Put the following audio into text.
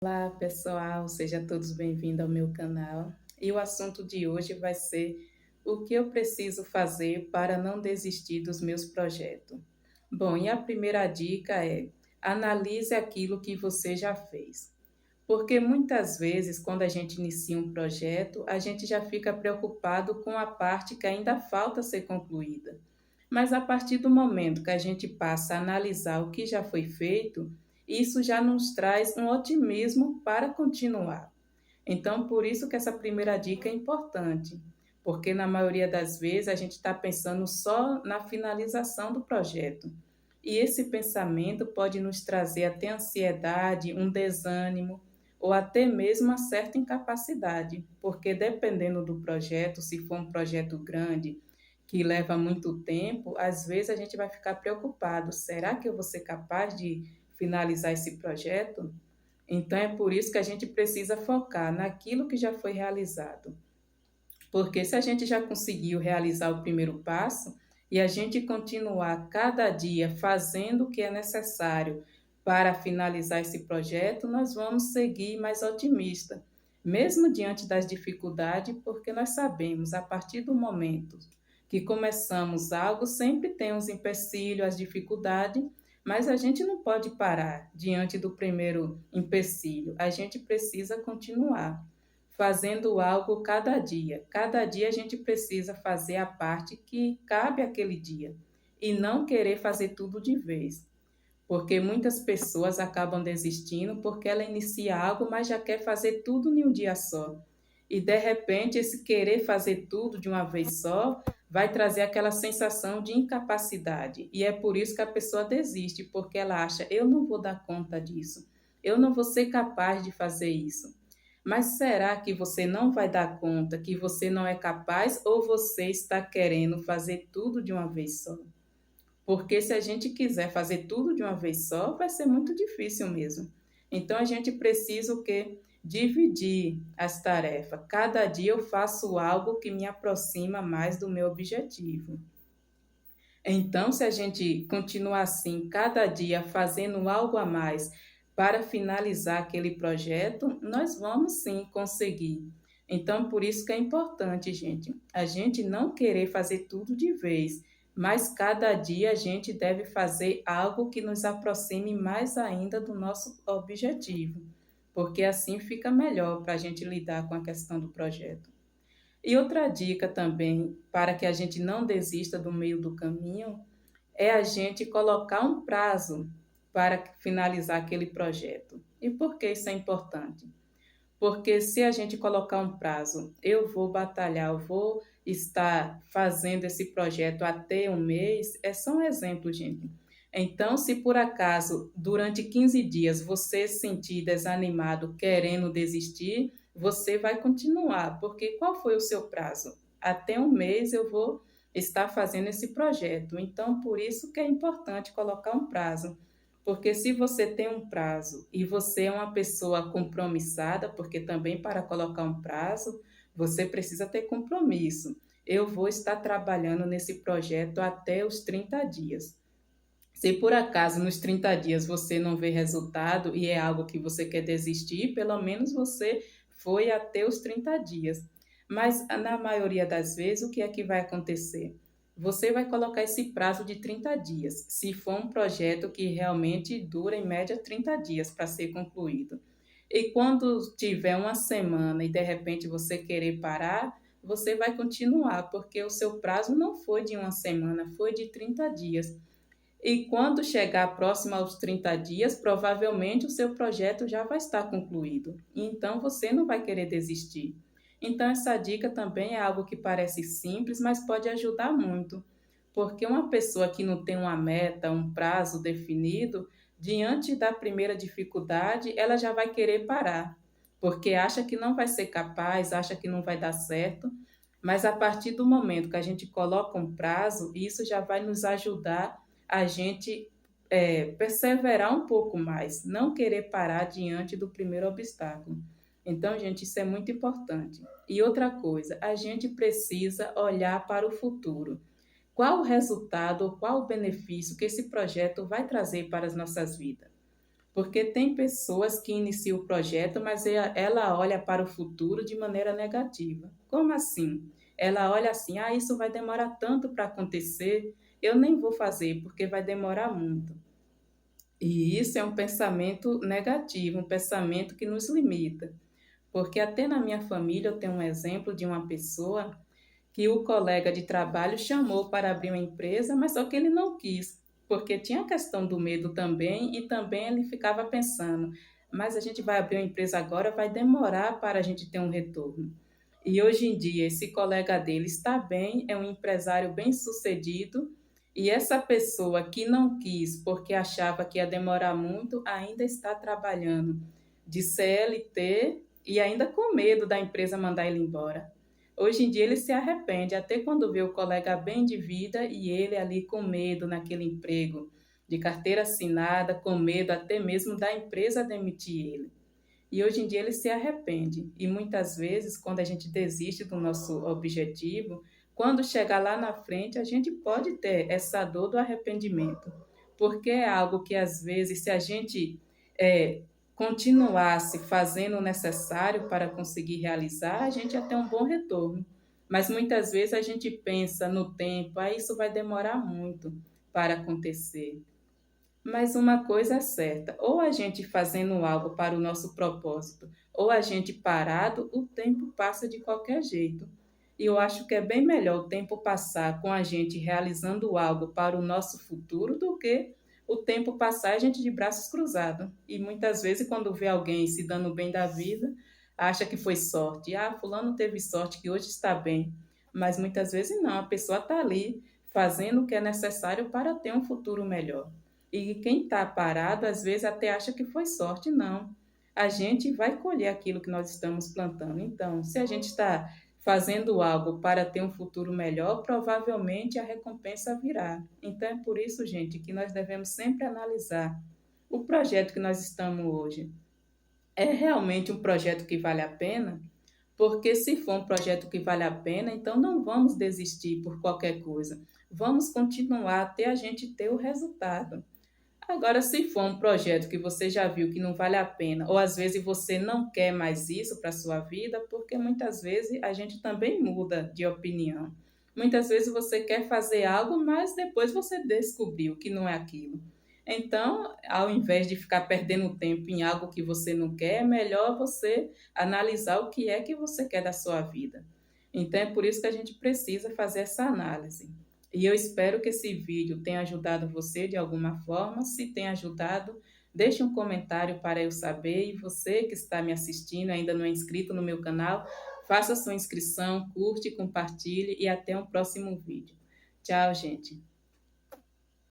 Olá, pessoal, sejam todos bem-vindos ao meu canal. E o assunto de hoje vai ser o que eu preciso fazer para não desistir dos meus projetos. Bom, e a primeira dica é: analise aquilo que você já fez. Porque muitas vezes, quando a gente inicia um projeto, a gente já fica preocupado com a parte que ainda falta ser concluída. Mas a partir do momento que a gente passa a analisar o que já foi feito, isso já nos traz um otimismo para continuar. Então, por isso que essa primeira dica é importante, porque na maioria das vezes a gente está pensando só na finalização do projeto. E esse pensamento pode nos trazer até ansiedade, um desânimo ou até mesmo uma certa incapacidade, porque dependendo do projeto, se for um projeto grande, que leva muito tempo, às vezes a gente vai ficar preocupado: será que eu vou ser capaz de finalizar esse projeto? Então é por isso que a gente precisa focar naquilo que já foi realizado. Porque se a gente já conseguiu realizar o primeiro passo e a gente continuar cada dia fazendo o que é necessário para finalizar esse projeto, nós vamos seguir mais otimista, mesmo diante das dificuldades, porque nós sabemos, a partir do momento que começamos algo, sempre tem os empecilhos, as dificuldades, mas a gente não pode parar diante do primeiro empecilho, a gente precisa continuar fazendo algo cada dia. Cada dia a gente precisa fazer a parte que cabe aquele dia e não querer fazer tudo de vez. Porque muitas pessoas acabam desistindo porque ela inicia algo, mas já quer fazer tudo em um dia só. E de repente esse querer fazer tudo de uma vez só vai trazer aquela sensação de incapacidade. E é por isso que a pessoa desiste, porque ela acha: eu não vou dar conta disso. Eu não vou ser capaz de fazer isso. Mas será que você não vai dar conta, que você não é capaz, ou você está querendo fazer tudo de uma vez só? Porque se a gente quiser fazer tudo de uma vez só, vai ser muito difícil mesmo. Então a gente precisa o quê? Dividir as tarefas. Cada dia eu faço algo que me aproxima mais do meu objetivo. Então, se a gente continuar assim, cada dia fazendo algo a mais para finalizar aquele projeto, nós vamos sim conseguir. Então, por isso que é importante, gente, a gente não querer fazer tudo de vez, mas cada dia a gente deve fazer algo que nos aproxime mais ainda do nosso objetivo, porque assim fica melhor para a gente lidar com a questão do projeto. E outra dica também, para que a gente não desista do meio do caminho, é a gente colocar um prazo para finalizar aquele projeto. E por que isso é importante? Porque se a gente colocar um prazo, eu vou batalhar, eu vou estar fazendo esse projeto até um mês, é só um exemplo, gente. Então, se por acaso, durante 15 dias, você se sentir desanimado, querendo desistir, você vai continuar, porque qual foi o seu prazo? Até um mês eu vou estar fazendo esse projeto. Então, por isso que é importante colocar um prazo. Porque se você tem um prazo e você é uma pessoa compromissada, porque também para colocar um prazo, você precisa ter compromisso. Eu vou estar trabalhando nesse projeto até os 30 dias. Se por acaso nos 30 dias você não vê resultado e é algo que você quer desistir, pelo menos você foi até os 30 dias. Mas na maioria das vezes, o que é que vai acontecer? Você vai colocar esse prazo de 30 dias, se for um projeto que realmente dura em média 30 dias para ser concluído. E quando tiver uma semana e de repente você querer parar, você vai continuar, porque o seu prazo não foi de uma semana, foi de 30 dias. E quando chegar próximo aos 30 dias, provavelmente o seu projeto já vai estar concluído. Então você não vai querer desistir. Então essa dica também é algo que parece simples, mas pode ajudar muito. Porque uma pessoa que não tem uma meta, um prazo definido, diante da primeira dificuldade, ela já vai querer parar. Porque acha que não vai ser capaz, acha que não vai dar certo. Mas a partir do momento que a gente coloca um prazo, isso já vai nos ajudar a gente perseverar um pouco mais, não querer parar diante do primeiro obstáculo. Então, gente, isso é muito importante. E outra coisa, a gente precisa olhar para o futuro. Qual o resultado ou qual o benefício que esse projeto vai trazer para as nossas vidas? Porque tem pessoas que iniciam o projeto, mas ela olha para o futuro de maneira negativa. Como assim? Ela olha assim: ah, isso vai demorar tanto para acontecer, eu nem vou fazer porque vai demorar muito. E isso é um pensamento negativo, um pensamento que nos limita. Porque até na minha família eu tenho um exemplo de uma pessoa que o colega de trabalho chamou para abrir uma empresa, mas só que ele não quis, porque tinha a questão do medo também, e também ele ficava pensando, mas a gente vai abrir uma empresa agora, vai demorar para a gente ter um retorno. E hoje em dia, esse colega dele está bem, é um empresário bem-sucedido, e essa pessoa que não quis porque achava que ia demorar muito, ainda está trabalhando de CLT e ainda com medo da empresa mandar ele embora. Hoje em dia ele se arrepende, até quando vê o colega bem de vida e ele ali com medo naquele emprego, de carteira assinada, com medo até mesmo da empresa demitir ele. E hoje em dia ele se arrepende. E muitas vezes, quando a gente desiste do nosso objetivo, quando chegar lá na frente, a gente pode ter essa dor do arrependimento. Porque é algo que, às vezes, se a gente continuasse fazendo o necessário para conseguir realizar, a gente ia ter um bom retorno. Mas muitas vezes a gente pensa no tempo, ah, isso vai demorar muito para acontecer. Mas uma coisa é certa, ou a gente fazendo algo para o nosso propósito, ou a gente parado, o tempo passa de qualquer jeito. E eu acho que é bem melhor o tempo passar com a gente realizando algo para o nosso futuro do que o tempo passar a gente de braços cruzados. E muitas vezes, quando vê alguém se dando bem da vida, acha que foi sorte. Ah, fulano teve sorte que hoje está bem. Mas muitas vezes não, a pessoa está ali fazendo o que é necessário para ter um futuro melhor. E quem está parado, às vezes, até acha que foi sorte, não. A gente vai colher aquilo que nós estamos plantando. Então, se a gente está fazendo algo para ter um futuro melhor, provavelmente a recompensa virá. Então, é por isso, gente, que nós devemos sempre analisar o projeto que nós estamos hoje. É realmente um projeto que vale a pena? Porque se for um projeto que vale a pena, então não vamos desistir por qualquer coisa. Vamos continuar até a gente ter o resultado. Agora, se for um projeto que você já viu que não vale a pena, ou às vezes você não quer mais isso para a sua vida, porque muitas vezes a gente também muda de opinião. Muitas vezes você quer fazer algo, mas depois você descobriu que não é aquilo. Então, ao invés de ficar perdendo tempo em algo que você não quer, é melhor você analisar o que é que você quer da sua vida. Então, é por isso que a gente precisa fazer essa análise. E eu espero que esse vídeo tenha ajudado você de alguma forma. Se tem ajudado, deixe um comentário para eu saber. E você que está me assistindo, ainda não é inscrito no meu canal, faça sua inscrição, curte, compartilhe e até um próximo vídeo. Tchau, gente.